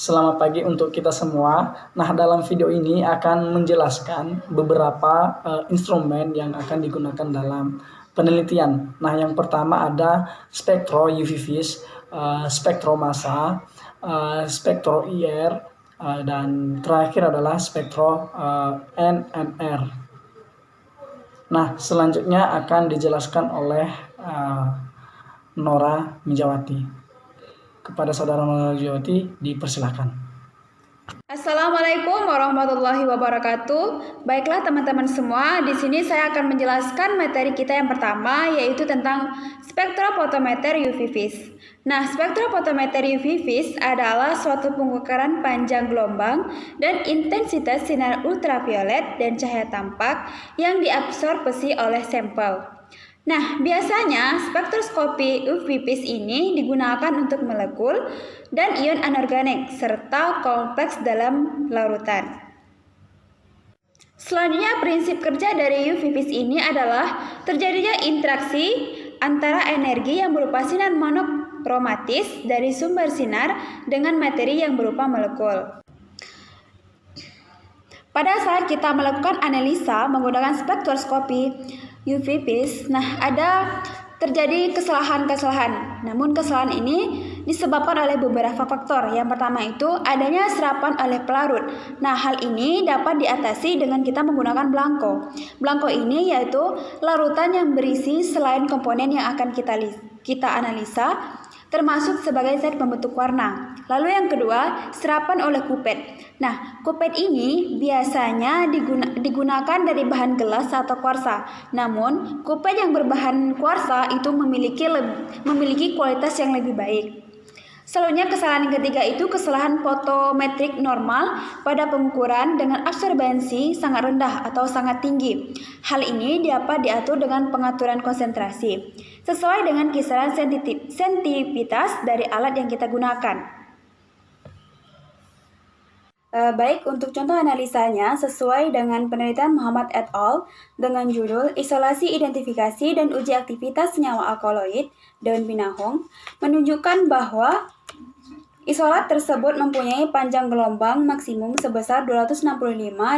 Selamat pagi untuk kita semua. Nah, dalam video ini akan menjelaskan beberapa instrumen yang akan digunakan dalam penelitian. Nah, yang pertama ada spektro UV-Vis, spektro massa, spektro IR, dan terakhir adalah spektro NMR. Nah, selanjutnya akan dijelaskan oleh Nora Mijawati. Kepada saudara Nora Mijawati, dipersilakan. Assalamualaikum warahmatullahi wabarakatuh. Baiklah teman-teman semua, di sini saya akan menjelaskan materi kita yang pertama, yaitu tentang spektrofotometer UV-Vis. Nah, spektrofotometer UV-Vis adalah suatu pengukuran panjang gelombang dan intensitas sinar ultraviolet dan cahaya tampak yang diabsorbsi oleh sampel. Nah, biasanya spektroskopi UV-Vis ini digunakan untuk molekul dan ion anorganik serta kompleks dalam larutan. Selanjutnya, prinsip kerja dari UV-Vis ini adalah terjadinya interaksi antara energi yang berupa sinar monokromatis dari sumber sinar dengan materi yang berupa molekul. Pada saat kita melakukan analisa menggunakan spektroskopi UV-Vis, ada terjadi kesalahan-kesalahan. Namun kesalahan ini disebabkan oleh beberapa faktor. Yang pertama itu adanya serapan oleh pelarut. Nah, hal ini dapat diatasi dengan kita menggunakan belangko. Belangko ini yaitu larutan yang berisi selain komponen yang akan kita analisa, termasuk sebagai zat pembentuk warna. Lalu yang kedua, serapan oleh kupet. Nah, kupet ini biasanya digunakan dari bahan gelas atau kuarsa. Namun, kupet yang berbahan kuarsa itu memiliki kualitas yang lebih baik. Selanjutnya, kesalahan yang ketiga itu kesalahan fotometrik normal pada pengukuran dengan absorbensi sangat rendah atau sangat tinggi. Hal ini dapat diatur dengan pengaturan konsentrasi sesuai dengan kisaran sensitivitas dari alat yang kita gunakan. Baik, untuk contoh analisanya sesuai dengan penelitian Muhammad et al. Dengan judul Isolasi Identifikasi dan Uji Aktivitas Senyawa Alkaloid daun pinahong menunjukkan bahwa isolat tersebut mempunyai panjang gelombang maksimum sebesar 265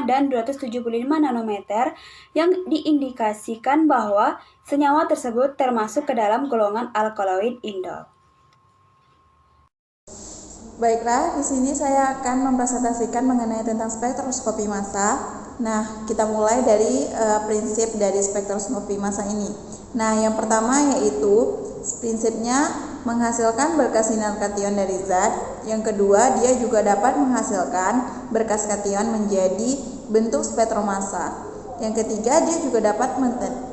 dan 275 nanometer yang diindikasikan bahwa senyawa tersebut termasuk ke dalam golongan alkaloid indol. Baiklah, di sini saya akan mempresentasikan mengenai tentang spektroskopi massa. Nah, kita mulai dari prinsip dari spektroskopi massa ini. Nah, yang pertama yaitu prinsipnya menghasilkan berkas sinar kation dari zat. Yang kedua, dia juga dapat menghasilkan berkas kation menjadi bentuk spektromassa. Yang ketiga, dia juga dapat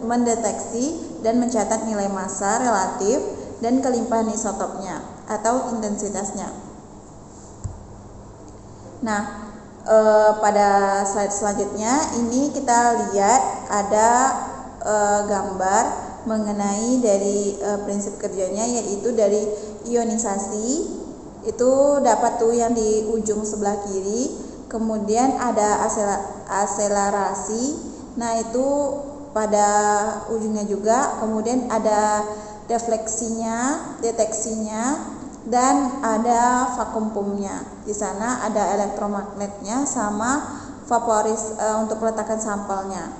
mendeteksi dan mencatat nilai massa relatif dan kelimpahan isotopnya atau intensitasnya. Nah, pada slide selanjutnya ini kita lihat ada gambar mengenai dari prinsip kerjanya, yaitu dari ionisasi. Itu dapat tuh yang di ujung sebelah kiri, kemudian ada akselerasi. Nah, itu pada ujungnya juga, kemudian ada defleksinya, deteksinya, dan ada vakum pumpnya. Di sana ada elektromagnetnya sama vaporis untuk peletakan sampelnya.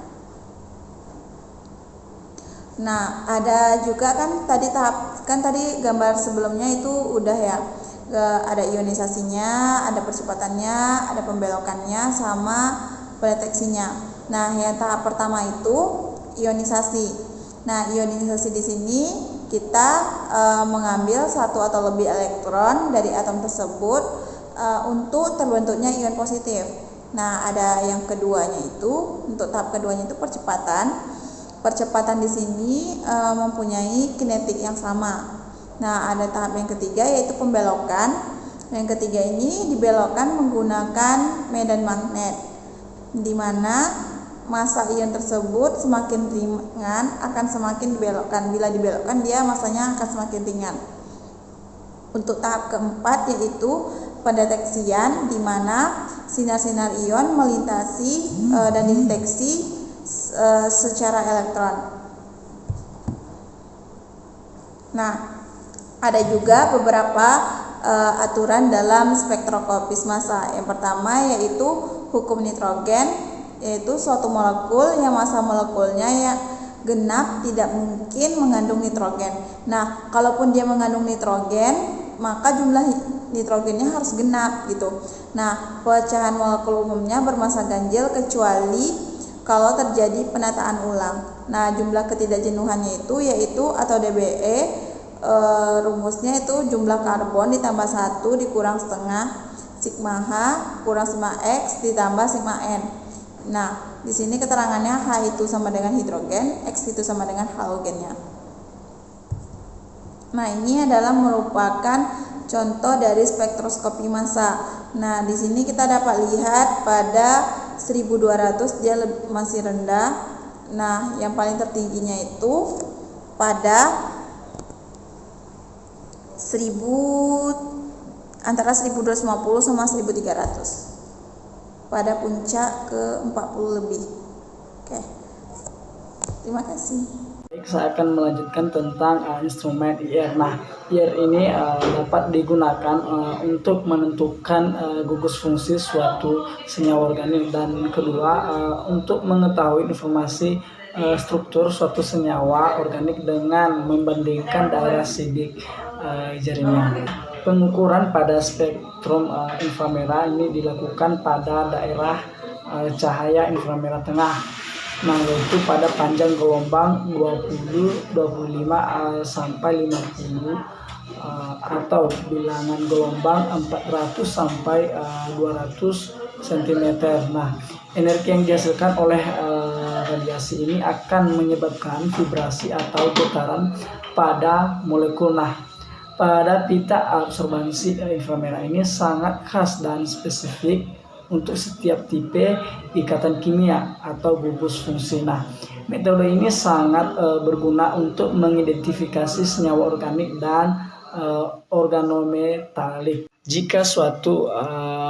Nah, ada juga tadi gambar sebelumnya itu udah ya, ada ionisasinya, ada percepatannya, ada pembelokannya sama pendeteksinya. Nah, yang tahap pertama itu ionisasi. Nah, ionisasi di sini kita mengambil satu atau lebih elektron dari atom tersebut untuk terbentuknya ion positif. Nah, ada yang keduanya itu, untuk tahap keduanya itu percepatan. Percepatan di sini mempunyai kinetik yang sama. Nah, ada tahap yang ketiga yaitu pembelokan. Yang ketiga ini dibelokkan menggunakan medan magnet, di mana massa ion tersebut semakin ringan akan semakin dibelokkan. Bila dibelokkan, dia massanya akan semakin ringan. Untuk tahap keempat yaitu pendeteksian, di mana sinar-sinar ion melintasi dan dideteksi secara elektron. Nah, ada juga beberapa aturan dalam spektroskopis massa. Yang pertama yaitu hukum nitrogen, yaitu suatu molekul yang massa molekulnya yang genap tidak mungkin mengandung nitrogen. Nah, kalaupun dia mengandung nitrogen, maka jumlah nitrogennya harus genap gitu. Nah, pecahan molekul umumnya bermassa ganjil kecuali kalau terjadi penataan ulang. Nah, jumlah ketidakjenuhannya yaitu atau DBE, rumusnya itu jumlah karbon ditambah 1 dikurang setengah sigma H kurang sigma X ditambah sigma N. Nah, di sini keterangannya H itu sama dengan hidrogen, X itu sama dengan halogennya. Nah, ini adalah merupakan contoh dari spektroskopi massa. Nah, di sini kita dapat lihat pada 1200 dia masih rendah. Nah, yang paling tertingginya itu pada antara 1250 sama 1300. Pada puncak ke 40 lebih. Oke. Terima kasih. Baik, saya akan melanjutkan tentang instrumen IR. Nah, IR ini dapat digunakan untuk menentukan gugus fungsi suatu senyawa organik, dan kedua untuk mengetahui informasi struktur suatu senyawa organik dengan membandingkan daerah sidik jaringan. Pengukuran pada spektrum inframerah ini dilakukan pada daerah cahaya inframerah tengah. Nah, yaitu pada panjang gelombang 20, 25 sampai 50 atau bilangan gelombang 400 sampai 200 cm. Nah, energi yang dihasilkan oleh radiasi ini akan menyebabkan vibrasi atau getaran pada molekul. Nah, pada pita absorbansi inframerah ini sangat khas dan spesifik untuk setiap tipe ikatan kimia atau gugus fungsi. Nah, metode ini sangat berguna untuk mengidentifikasi senyawa organik dan organometalik. Jika suatu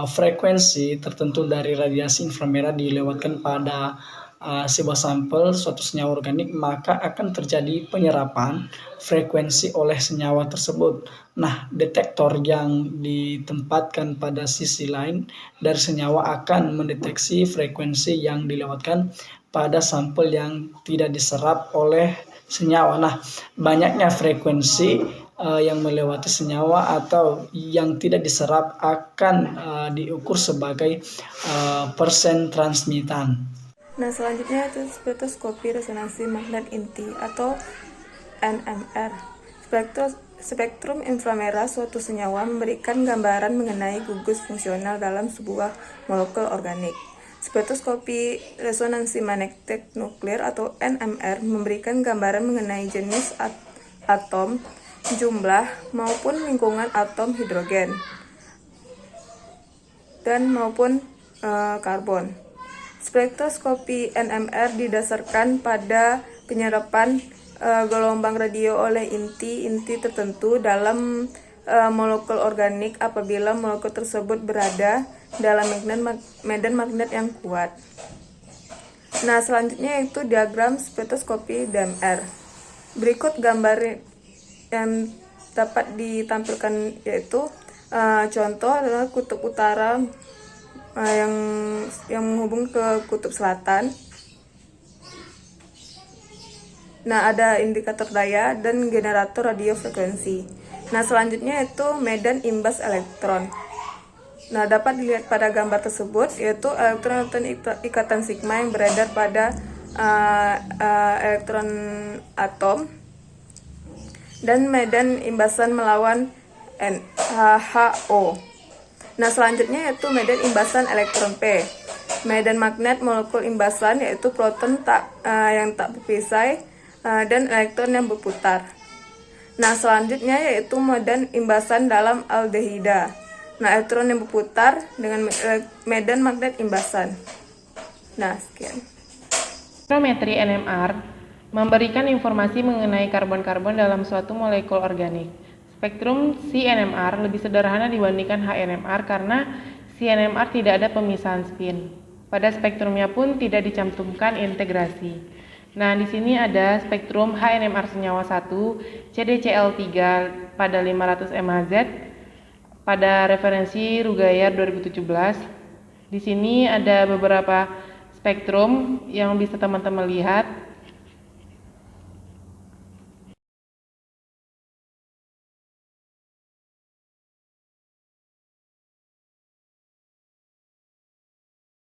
frekuensi tertentu dari radiasi inframerah dilewatkan pada sebuah sampel suatu senyawa organik, maka akan terjadi penyerapan frekuensi oleh senyawa tersebut. Nah, detektor yang ditempatkan pada sisi lain dari senyawa akan mendeteksi frekuensi yang dilewatkan pada sampel yang tidak diserap oleh senyawa. Nah, banyaknya frekuensi yang melewati senyawa atau yang tidak diserap akan diukur sebagai persen transmitan. Nah, selanjutnya itu spektroskopi resonansi magnet inti atau NMR. Spektrum inframerah suatu senyawa memberikan gambaran mengenai gugus fungsional dalam sebuah molekul organik. Spektroskopi resonansi magnetik nuklir atau NMR memberikan gambaran mengenai jenis atom, jumlah maupun lingkungan atom hidrogen dan maupun karbon. Spektroskopi NMR didasarkan pada penyerapan gelombang radio oleh inti-inti tertentu dalam molekul organik apabila molekul tersebut berada dalam medan magnet yang kuat. Nah, selanjutnya yaitu diagram spektroskopi DMR. Berikut gambar yang dapat ditampilkan yaitu contoh adalah kutub utara yang menghubung ke kutub selatan. Nah, ada indikator daya dan generator radio frekuensi. Nah, selanjutnya itu medan imbas elektron. Nah, dapat dilihat pada gambar tersebut yaitu elektron ikatan sigma yang beredar pada elektron atom dan medan imbasan melawan HO. Nah, selanjutnya yaitu medan imbasan elektron P. Medan magnet molekul imbasan yaitu proton yang tak berpisah dan elektron yang berputar. Nah, selanjutnya yaitu medan imbasan dalam aldehida. Nah, elektron yang berputar dengan medan magnet imbasan. Nah, sekian. Spektrometri NMR memberikan informasi mengenai karbon-karbon dalam suatu molekul organik. Spektrum CNMR lebih sederhana dibandingkan HNMR karena CNMR tidak ada pemisahan spin. Pada spektrumnya pun tidak dicantumkan integrasi. Nah, di sini ada spektrum HNMR senyawa 1 CDCl3 pada 500 mHz pada referensi Rugayar 2017. Di sini ada beberapa spektrum yang bisa teman-teman lihat.